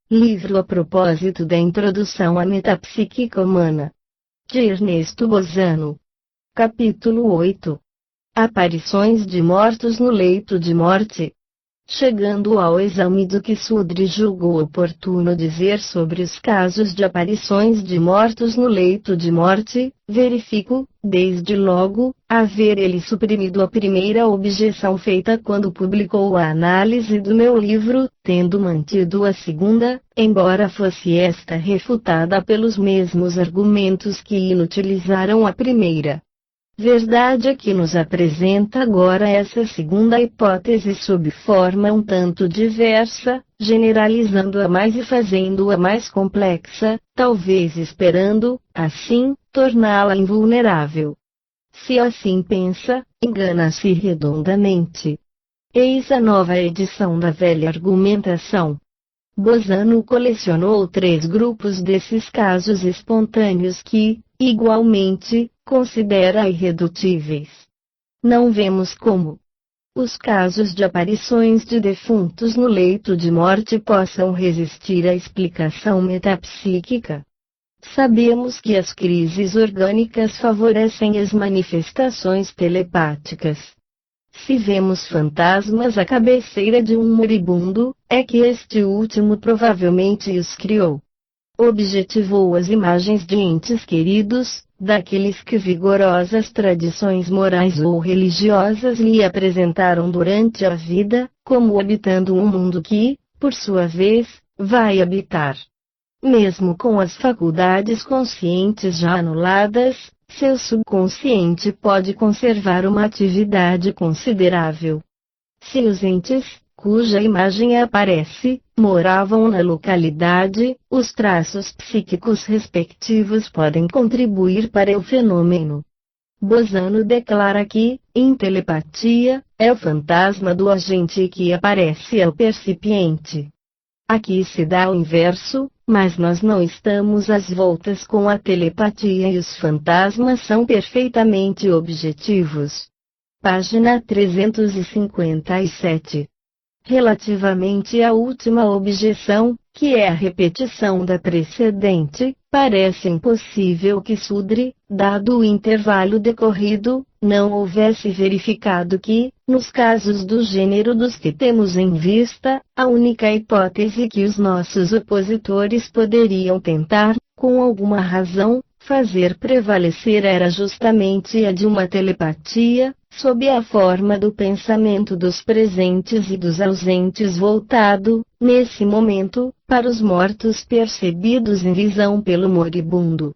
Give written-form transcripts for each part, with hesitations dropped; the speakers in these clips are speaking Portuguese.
Livro a propósito da Introdução à Metapsíquica Humana, de Ernesto Bozano. Capítulo 8. Aparições de mortos no leito de morte. Chegando ao exame do que Sudri julgou oportuno dizer sobre os casos de aparições de mortos no leito de morte, verifico, desde logo, haver ele suprimido a primeira objeção feita quando publicou a análise do meu livro, tendo mantido a segunda, embora fosse esta refutada pelos mesmos argumentos que inutilizaram a primeira. Verdade é que nos apresenta agora essa segunda hipótese sob forma um tanto diversa, generalizando-a mais e fazendo-a mais complexa, talvez esperando, assim, torná-la invulnerável. Se assim pensa, engana-se redondamente. Eis a nova edição da velha argumentação. Bozano colecionou 3 grupos desses casos espontâneos que, igualmente, considera irredutíveis. Não vemos como os casos de aparições de defuntos no leito de morte possam resistir à explicação metapsíquica. Sabemos que as crises orgânicas favorecem as manifestações telepáticas. Se vemos fantasmas à cabeceira de um moribundo, é que este último provavelmente os criou. Objetivou as imagens de entes queridos, daqueles que vigorosas tradições morais ou religiosas lhe apresentaram durante a vida, como habitando um mundo que, por sua vez, vai habitar. Mesmo com as faculdades conscientes já anuladas, seu subconsciente pode conservar uma atividade considerável. Se os entes, cuja imagem aparece, moravam na localidade, os traços psíquicos respectivos podem contribuir para o fenômeno. Bozano declara que, em telepatia, é o fantasma do agente que aparece ao percipiente. Aqui se dá o inverso, mas nós não estamos às voltas com a telepatia e os fantasmas são perfeitamente objetivos. Página 357. Relativamente à última objeção, que é a repetição da precedente, parece impossível que Sudri, dado o intervalo decorrido, não houvesse verificado que, nos casos do gênero dos que temos em vista, a única hipótese que os nossos opositores poderiam tentar, com alguma razão, fazer prevalecer era justamente a de uma telepatia, sob a forma do pensamento dos presentes e dos ausentes voltado, nesse momento, para os mortos percebidos em visão pelo moribundo.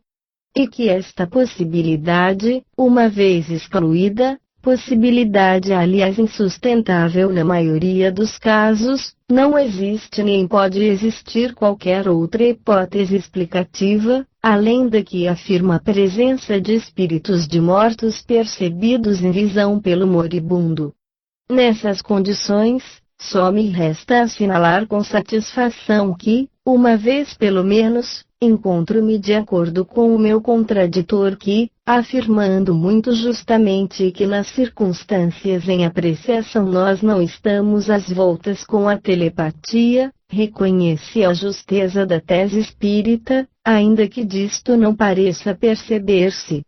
E que esta possibilidade, uma vez excluída, possibilidade aliás insustentável na maioria dos casos, não existe nem pode existir qualquer outra hipótese explicativa, além da que afirma a presença de espíritos de mortos percebidos em visão pelo moribundo. Nessas condições, só me resta assinalar com satisfação que, uma vez pelo menos, encontro-me de acordo com o meu contraditor que, afirmando muito justamente que nas circunstâncias em apreciação nós não estamos às voltas com a telepatia, reconhece a justeza da tese espírita, ainda que disto não pareça perceber-se.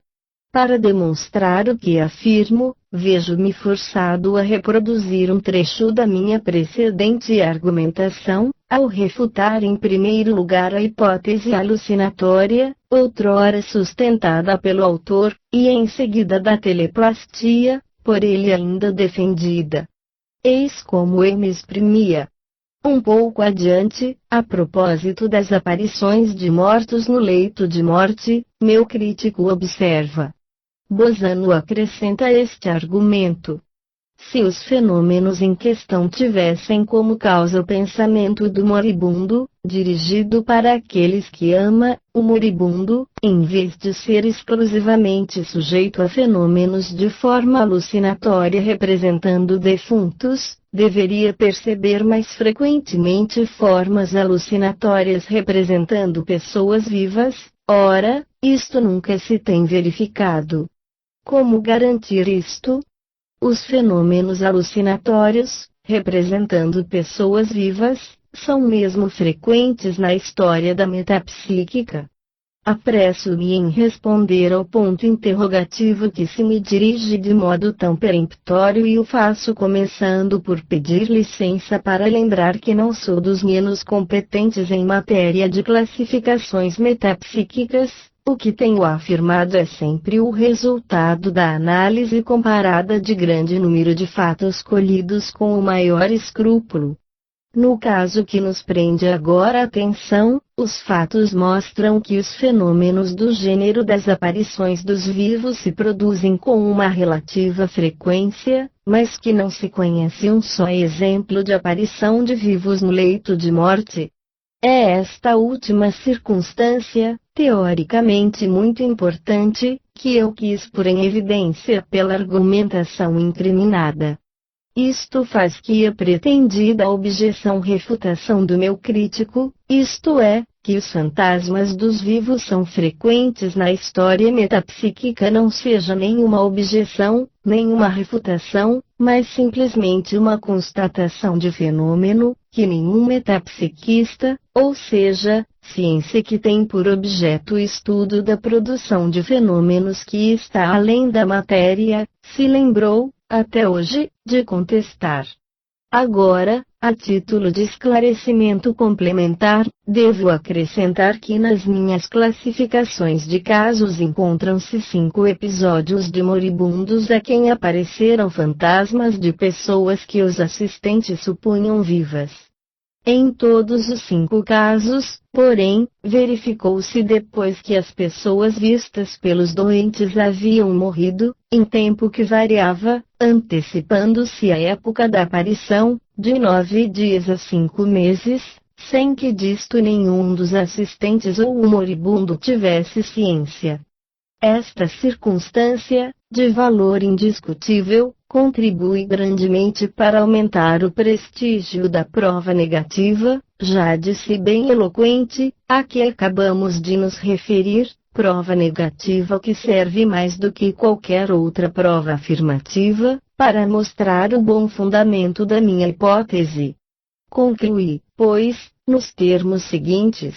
Para demonstrar o que afirmo, vejo-me forçado a reproduzir um trecho da minha precedente argumentação, ao refutar em primeiro lugar a hipótese alucinatória, outrora sustentada pelo autor, e em seguida da teleplastia, por ele ainda defendida. Eis como eu me exprimia. Um pouco adiante, a propósito das aparições de mortos no leito de morte, meu crítico observa. Bozano acrescenta este argumento. Se os fenômenos em questão tivessem como causa o pensamento do moribundo, dirigido para aqueles que ama, o moribundo, em vez de ser exclusivamente sujeito a fenômenos de forma alucinatória representando defuntos, deveria perceber mais frequentemente formas alucinatórias representando pessoas vivas. Ora, isto nunca se tem verificado. Como garantir isto? Os fenômenos alucinatórios, representando pessoas vivas, são mesmo frequentes na história da metapsíquica. Apresso-me em responder ao ponto interrogativo que se me dirige de modo tão peremptório e o faço começando por pedir licença para lembrar que não sou dos menos competentes em matéria de classificações metapsíquicas. O que tenho afirmado é sempre o resultado da análise comparada de grande número de fatos colhidos com o maior escrúpulo. No caso que nos prende agora a atenção, os fatos mostram que os fenômenos do gênero das aparições dos vivos se produzem com uma relativa frequência, mas que não se conhece um só exemplo de aparição de vivos no leito de morte. É esta última circunstância, teoricamente muito importante, que eu quis pôr em evidência pela argumentação incriminada. Isto faz que a pretendida objeção-refutação do meu crítico, isto é, que os fantasmas dos vivos são frequentes na história metapsíquica, não seja nenhuma objeção, nenhuma refutação, mas simplesmente uma constatação de fenômeno, que nenhum metapsiquista, ou seja, ciência que tem por objeto o estudo da produção de fenômenos que está além da matéria, se lembrou, até hoje, de contestar. Agora, a título de esclarecimento complementar, devo acrescentar que nas minhas classificações de casos encontram-se 5 episódios de moribundos a quem apareceram fantasmas de pessoas que os assistentes supunham vivas. Em todos os 5 casos, porém, verificou-se depois que as pessoas vistas pelos doentes haviam morrido, em tempo que variava, antecipando-se a época da aparição, de 9 dias a 5 meses, sem que disto nenhum dos assistentes ou o moribundo tivesse ciência. Esta circunstância, de valor indiscutível, contribui grandemente para aumentar o prestígio da prova negativa, já de si bem eloquente, a que acabamos de nos referir, prova negativa que serve mais do que qualquer outra prova afirmativa, para mostrar o bom fundamento da minha hipótese. Concluí, pois, nos termos seguintes.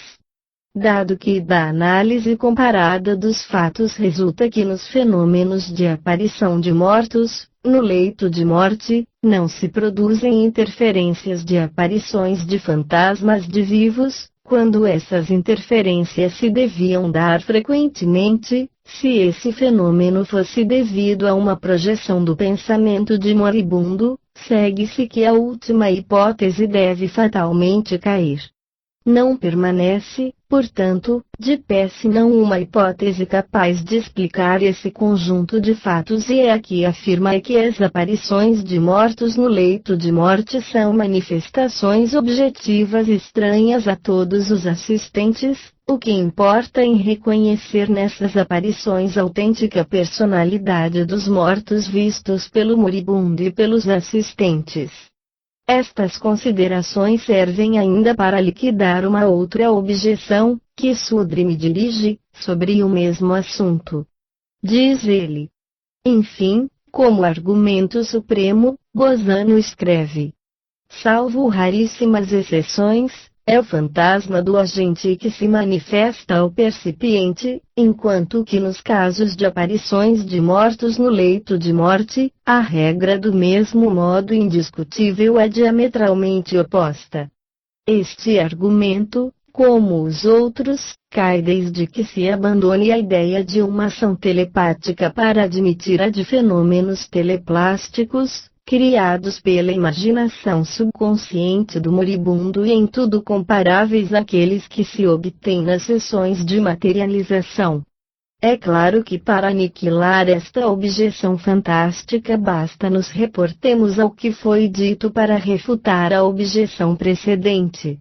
Dado que da análise comparada dos fatos resulta que nos fenômenos de aparição de mortos, no leito de morte, não se produzem interferências de aparições de fantasmas de vivos, quando essas interferências se deviam dar frequentemente, se esse fenômeno fosse devido a uma projeção do pensamento de moribundo, segue-se que a última hipótese deve fatalmente cair. Não permanece, portanto, de pé senão uma hipótese capaz de explicar esse conjunto de fatos e é a que afirma que as aparições de mortos no leito de morte são manifestações objetivas estranhas a todos os assistentes, o que importa em reconhecer nessas aparições a autêntica personalidade dos mortos vistos pelo moribundo e pelos assistentes. Estas considerações servem ainda para liquidar uma outra objeção, que Sudri me dirige, sobre o mesmo assunto. Diz ele. Enfim, como argumento supremo, Gozano escreve. Salvo raríssimas exceções, é o fantasma do agente que se manifesta ao percipiente, enquanto que nos casos de aparições de mortos no leito de morte, a regra do mesmo modo indiscutível é diametralmente oposta. Este argumento, como os outros, cai desde que se abandone a ideia de uma ação telepática para admitir a de fenômenos teleplásticos, criados pela imaginação subconsciente do moribundo e em tudo comparáveis àqueles que se obtêm nas sessões de materialização. É claro que para aniquilar esta objeção fantástica basta nos reportemos ao que foi dito para refutar a objeção precedente.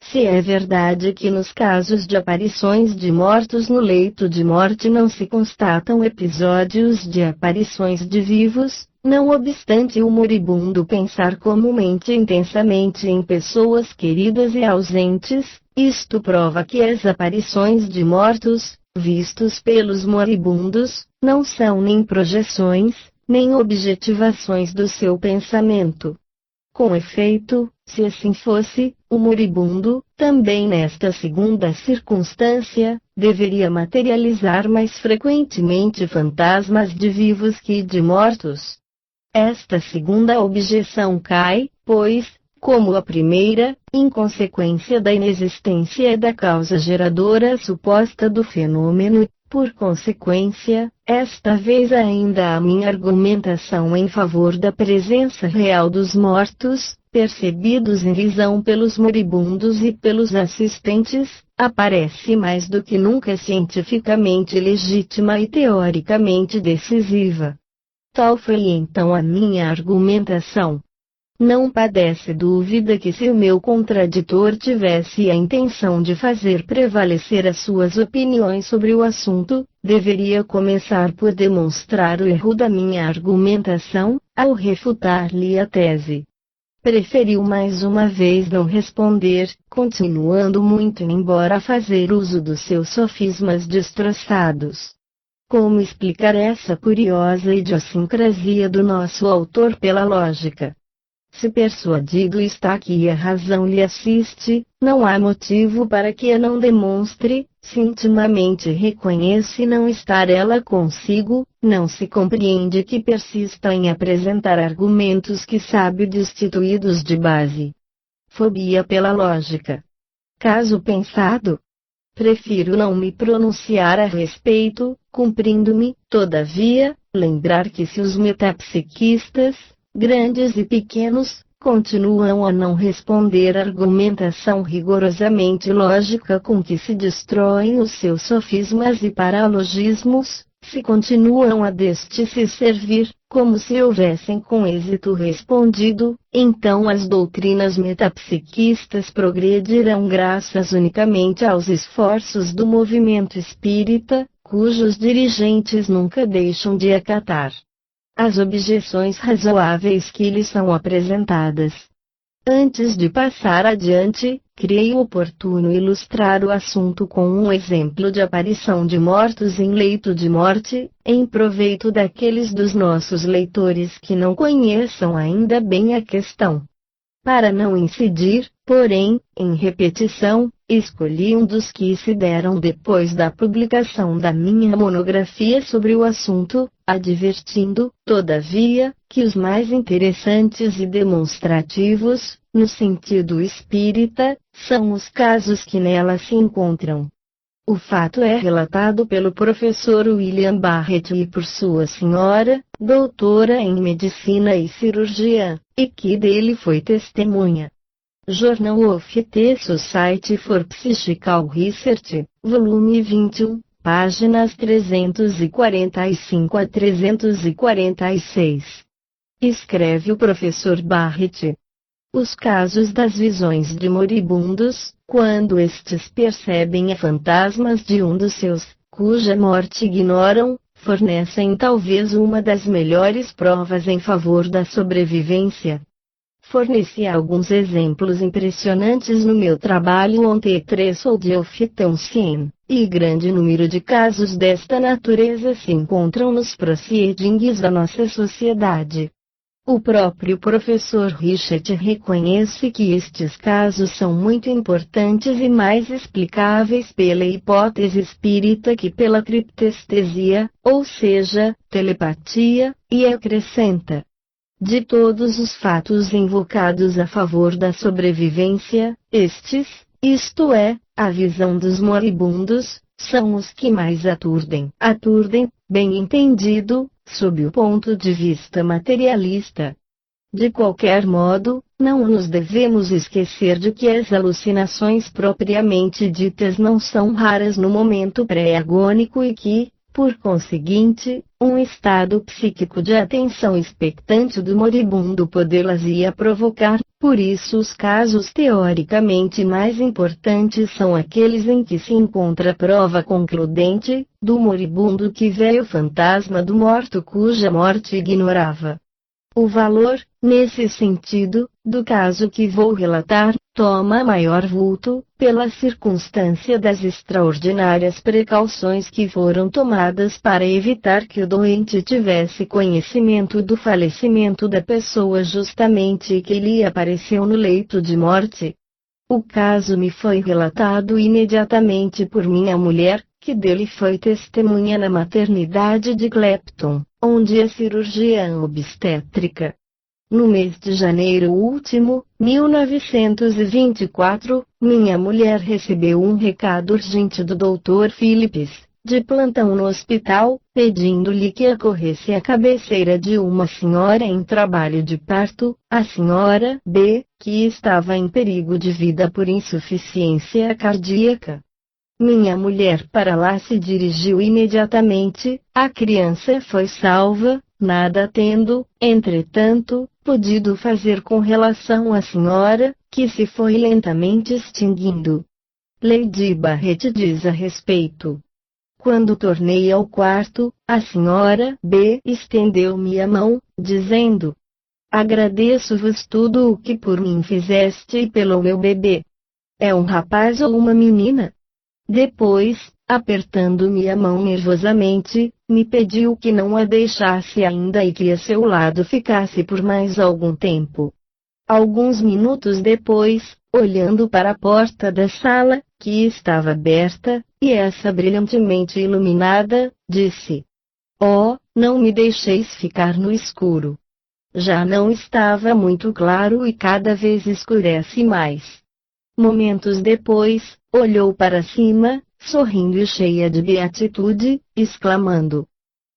Se é verdade que nos casos de aparições de mortos no leito de morte não se constatam episódios de aparições de vivos, não obstante o moribundo pensar comumente e intensamente em pessoas queridas e ausentes, isto prova que as aparições de mortos, vistos pelos moribundos, não são nem projeções, nem objetivações do seu pensamento. Com efeito, Se assim fosse, o moribundo, também nesta segunda circunstância, deveria materializar mais frequentemente fantasmas de vivos que de mortos. Esta segunda objeção cai, pois, como a primeira, em consequência da inexistência da causa geradora suposta do fenômeno. Por consequência, esta vez ainda a minha argumentação em favor da presença real dos mortos, percebidos em visão pelos moribundos e pelos assistentes, aparece mais do que nunca cientificamente legítima e teoricamente decisiva. Tal foi então a minha argumentação. Não padece dúvida que se o meu contraditor tivesse a intenção de fazer prevalecer as suas opiniões sobre o assunto, deveria começar por demonstrar o erro da minha argumentação, ao refutar-lhe a tese. Preferiu mais uma vez não responder, continuando muito embora fazer uso dos seus sofismas destroçados. Como explicar essa curiosa idiosincrasia do nosso autor pela lógica? Se persuadido está que a razão lhe assiste, não há motivo para que a não demonstre. Se intimamente reconhece não estar ela consigo, não se compreende que persista em apresentar argumentos que sabe destituídos de base. Fobia pela lógica. Caso pensado. Prefiro não me pronunciar a respeito, cumprindo-me, todavia, lembrar que se os metapsiquistas, grandes e pequenos, continuam a não responder à argumentação rigorosamente lógica com que se destroem os seus sofismas e paralogismos, se continuam a deste se servir, como se houvessem com êxito respondido, então as doutrinas metapsiquistas progredirão graças unicamente aos esforços do movimento espírita, cujos dirigentes nunca deixam de acatar as objeções razoáveis que lhes são apresentadas. Antes de passar adiante, creio oportuno ilustrar o assunto com um exemplo de aparição de mortos em leito de morte, em proveito daqueles dos nossos leitores que não conheçam ainda bem a questão. Para não incidir, porém, em repetição, escolhi um dos que se deram depois da publicação da minha monografia sobre o assunto, advertindo, todavia, que os mais interessantes e demonstrativos, no sentido espírita, são os casos que nela se encontram. O fato é relatado pelo professor William Barrett e por sua senhora, doutora em medicina e cirurgia, e que dele foi testemunha. Journal of the Society for Psychical Research, volume 21, páginas 345 a 346. Escreve o professor Barrett. Os casos das visões de moribundos, quando estes percebem a fantasmas de um dos seus, cuja morte ignoram, fornecem talvez uma das melhores provas em favor da sobrevivência. Forneci alguns exemplos impressionantes no meu trabalho On the Threshold of Conscience, e grande número de casos desta natureza se encontram nos proceedings da nossa sociedade. O próprio professor Richard reconhece que estes casos são muito importantes e mais explicáveis pela hipótese espírita que pela criptestesia, ou seja, telepatia, e acrescenta: de todos os fatos invocados a favor da sobrevivência, estes, isto é, a visão dos moribundos, são os que mais aturdem. Aturdem, bem entendido, sob o ponto de vista materialista. De qualquer modo, não nos devemos esquecer de que as alucinações propriamente ditas não são raras no momento pré-agônico e que, por conseguinte, um estado psíquico de atenção expectante do moribundo podê-las-ia provocar. Por isso os casos teoricamente mais importantes são aqueles em que se encontra prova concludente, do moribundo que vê o fantasma do morto cuja morte ignorava. O valor, nesse sentido, do caso que vou relatar, toma maior vulto, pela circunstância das extraordinárias precauções que foram tomadas para evitar que o doente tivesse conhecimento do falecimento da pessoa justamente que lhe apareceu no leito de morte. O caso me foi relatado imediatamente por minha mulher, que dele foi testemunha na maternidade de Clapton, onde é cirurgiã obstétrica. No mês de janeiro último, 1924, minha mulher recebeu um recado urgente do Dr. Phillips, de plantão no hospital, pedindo-lhe que acorresse à cabeceira de uma senhora em trabalho de parto, a senhora B, que estava em perigo de vida por insuficiência cardíaca. Minha mulher para lá se dirigiu imediatamente, a criança foi salva, nada tendo, entretanto, podido fazer com relação à senhora, que se foi lentamente extinguindo. Lady Barrett diz a respeito. Quando tornei ao quarto, a senhora B estendeu-me a mão, dizendo: agradeço-vos tudo o que por mim fizeste e pelo meu bebê. É um rapaz ou uma menina? Depois, apertando-me a mão nervosamente, me pediu que não a deixasse ainda e que a seu lado ficasse por mais algum tempo. Alguns minutos depois, olhando para a porta da sala, que estava aberta, e essa brilhantemente iluminada, disse: oh, não me deixeis ficar no escuro. Já não estava muito claro e cada vez escurece mais. Momentos depois, olhou para cima, sorrindo e cheia de beatitude, exclamando: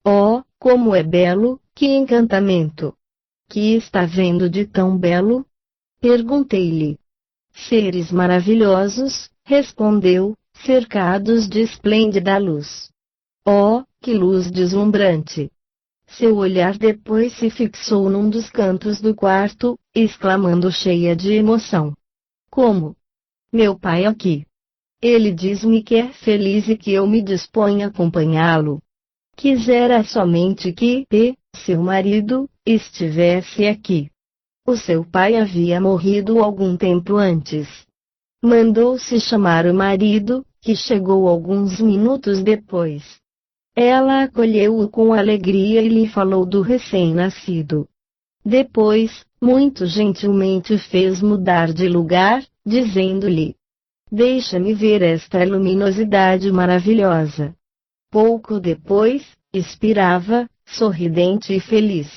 oh, como é belo, que encantamento! Que está vendo de tão belo? Perguntei-lhe. Seres maravilhosos, respondeu, cercados de esplêndida luz. Oh, que luz deslumbrante! Seu olhar depois se fixou num dos cantos do quarto, exclamando cheia de emoção: como? Meu pai aqui. Ele diz-me que é feliz e que eu me disponho a acompanhá-lo. Quisera somente que P, seu marido, estivesse aqui. O seu pai havia morrido algum tempo antes. Mandou-se chamar o marido, que chegou alguns minutos depois. Ela acolheu-o com alegria e lhe falou do recém-nascido. Depois, muito gentilmente fez mudar de lugar, dizendo-lhe: deixa-me ver esta luminosidade maravilhosa. Pouco depois, expirava, sorridente e feliz.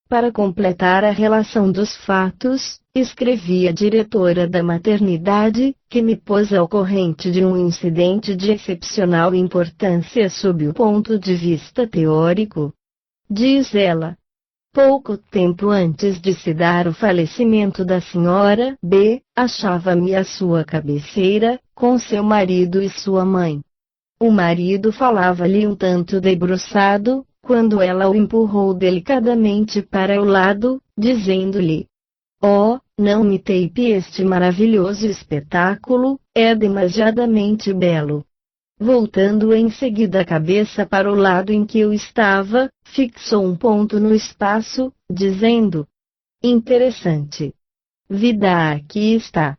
Para completar a relação dos fatos, escrevi à diretora da maternidade, que me pôs ao corrente de um incidente de excepcional importância sob o ponto de vista teórico. Diz ela. Pouco tempo antes de se dar o falecimento da senhora B, achava-me à sua cabeceira, com seu marido e sua mãe. O marido falava-lhe um tanto debruçado, quando ela o empurrou delicadamente para o lado, dizendo-lhe: oh, não me tape este maravilhoso espetáculo, é demasiadamente belo. Voltando em seguida a cabeça para o lado em que eu estava, fixou um ponto no espaço, dizendo: interessante. Vida aqui está.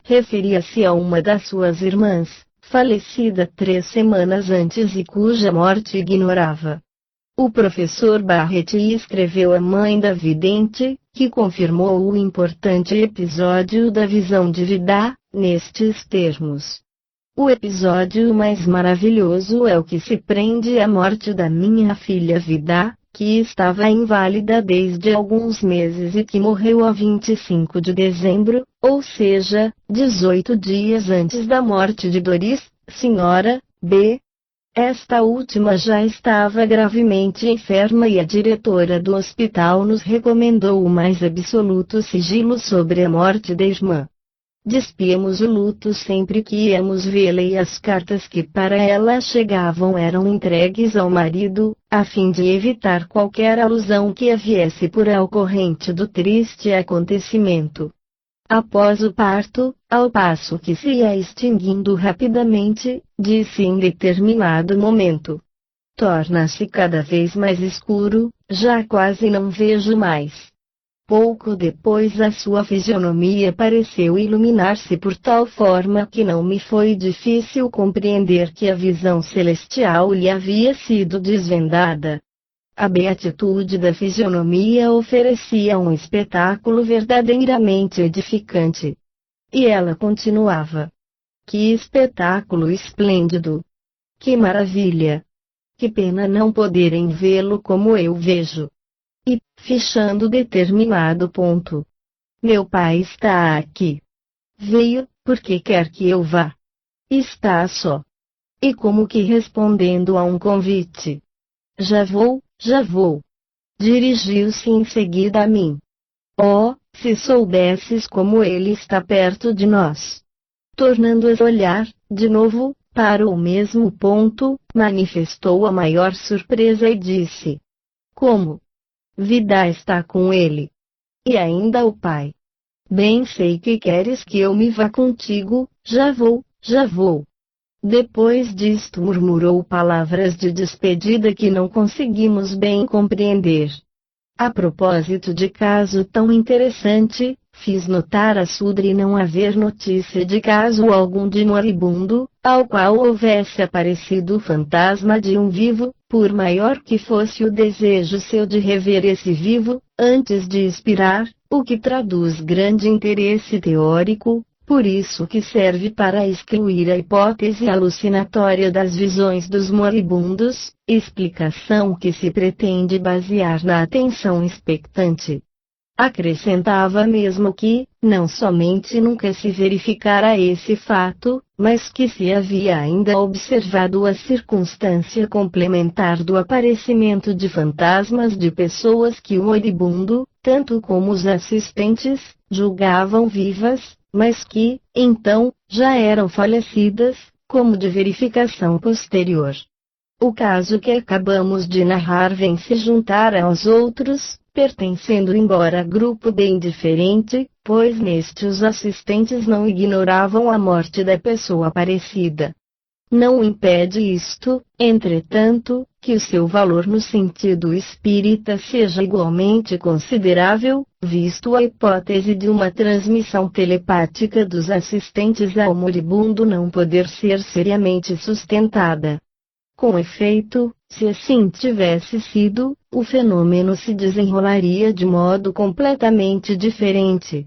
Referia-se a uma das suas irmãs, falecida 3 semanas antes e cuja morte ignorava. O professor Barrett escreveu à mãe da vidente, que confirmou o importante episódio da visão de Vida, nestes termos: o episódio mais maravilhoso é o que se prende à morte da minha filha Vida, que estava inválida desde alguns meses e que morreu a 25 de dezembro, ou seja, 18 dias antes da morte de Doris, senhora B. Esta última já estava gravemente enferma e a diretora do hospital nos recomendou o mais absoluto sigilo sobre a morte da irmã. Despíamos o luto sempre que íamos vê-la e as cartas que para ela chegavam eram entregues ao marido, a fim de evitar qualquer alusão que a viesse por ao corrente do triste acontecimento. Após o parto, ao passo que se ia extinguindo rapidamente, disse em determinado momento: torna-se cada vez mais escuro, já quase não vejo mais. Pouco depois a sua fisionomia pareceu iluminar-se por tal forma que não me foi difícil compreender que a visão celestial lhe havia sido desvendada. A beatitude da fisionomia oferecia um espetáculo verdadeiramente edificante. E ela continuava: que espetáculo esplêndido! Que maravilha! Que pena não poderem vê-lo como eu vejo. E, fechando determinado ponto: meu pai está aqui. Veio, porque quer que eu vá. Está só. E como que respondendo a um convite. Já vou, já vou. Dirigiu-se em seguida a mim. Oh, se soubesses como ele está perto de nós. Tornando a olhar, de novo, para o mesmo ponto, manifestou a maior surpresa e disse: como? Vida está com ele. E ainda o pai. Bem sei que queres que eu me vá contigo, já vou, já vou. Depois disto murmurou palavras de despedida que não conseguimos bem compreender. A propósito de caso tão interessante, fiz notar a Sudri não haver notícia de caso algum de moribundo, ao qual houvesse aparecido o fantasma de um vivo, por maior que fosse o desejo seu de rever esse vivo, antes de expirar, o que traduz grande interesse teórico, por isso que serve para excluir a hipótese alucinatória das visões dos moribundos, explicação que se pretende basear na atenção expectante. Acrescentava mesmo que, não somente nunca se verificara esse fato, mas que se havia ainda observado a circunstância complementar do aparecimento de fantasmas de pessoas que o moribundo, tanto como os assistentes, julgavam vivas, mas que, então, já eram falecidas, como de verificação posterior. O caso que acabamos de narrar vem se juntar aos outros, pertencendo embora a grupo bem diferente, pois neste os assistentes não ignoravam a morte da pessoa aparecida. Não impede isto, entretanto, que o seu valor no sentido espírita seja igualmente considerável, visto a hipótese de uma transmissão telepática dos assistentes ao moribundo não poder ser seriamente sustentada. Com efeito, se assim tivesse sido, o fenômeno se desenrolaria de modo completamente diferente.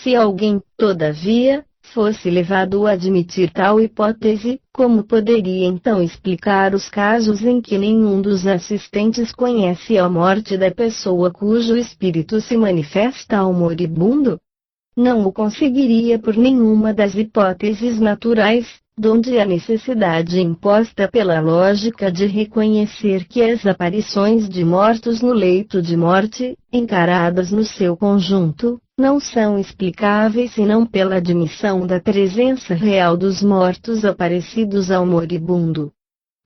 Se alguém, todavia, fosse levado a admitir tal hipótese, como poderia então explicar os casos em que nenhum dos assistentes conhece a morte da pessoa cujo espírito se manifesta ao moribundo? Não o conseguiria por nenhuma das hipóteses naturais, donde a necessidade imposta pela lógica de reconhecer que as aparições de mortos no leito de morte, encaradas no seu conjunto, não são explicáveis senão pela admissão da presença real dos mortos aparecidos ao moribundo.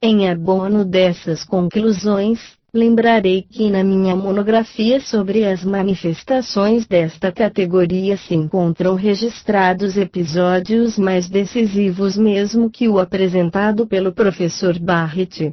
Em abono dessas conclusões, lembrarei que na minha monografia sobre as manifestações desta categoria se encontram registrados episódios mais decisivos mesmo que o apresentado pelo professor Barrett.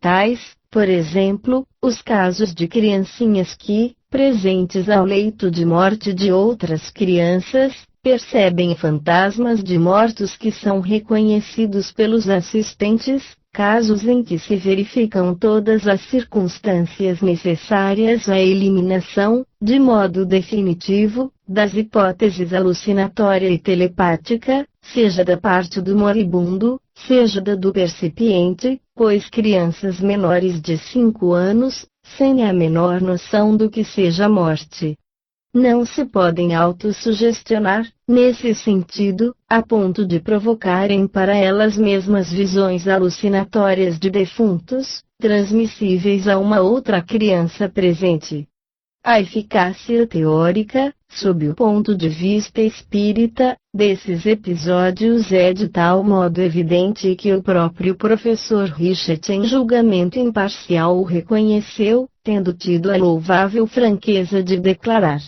Tais, por exemplo, os casos de criancinhas que, presentes ao leito de morte de outras crianças, percebem fantasmas de mortos que são reconhecidos pelos assistentes, casos em que se verificam todas as circunstâncias necessárias à eliminação, de modo definitivo, das hipóteses alucinatória e telepática, seja da parte do moribundo, seja da do percipiente, pois crianças menores de 5 anos, sem a menor noção do que seja a morte, não se podem autossugestionar, nesse sentido, a ponto de provocarem para elas mesmas visões alucinatórias de defuntos, transmissíveis a uma outra criança presente. A eficácia teórica, sob o ponto de vista espírita, desses episódios é de tal modo evidente que o próprio professor Richet em julgamento imparcial o reconheceu, tendo tido a louvável franqueza de declarar: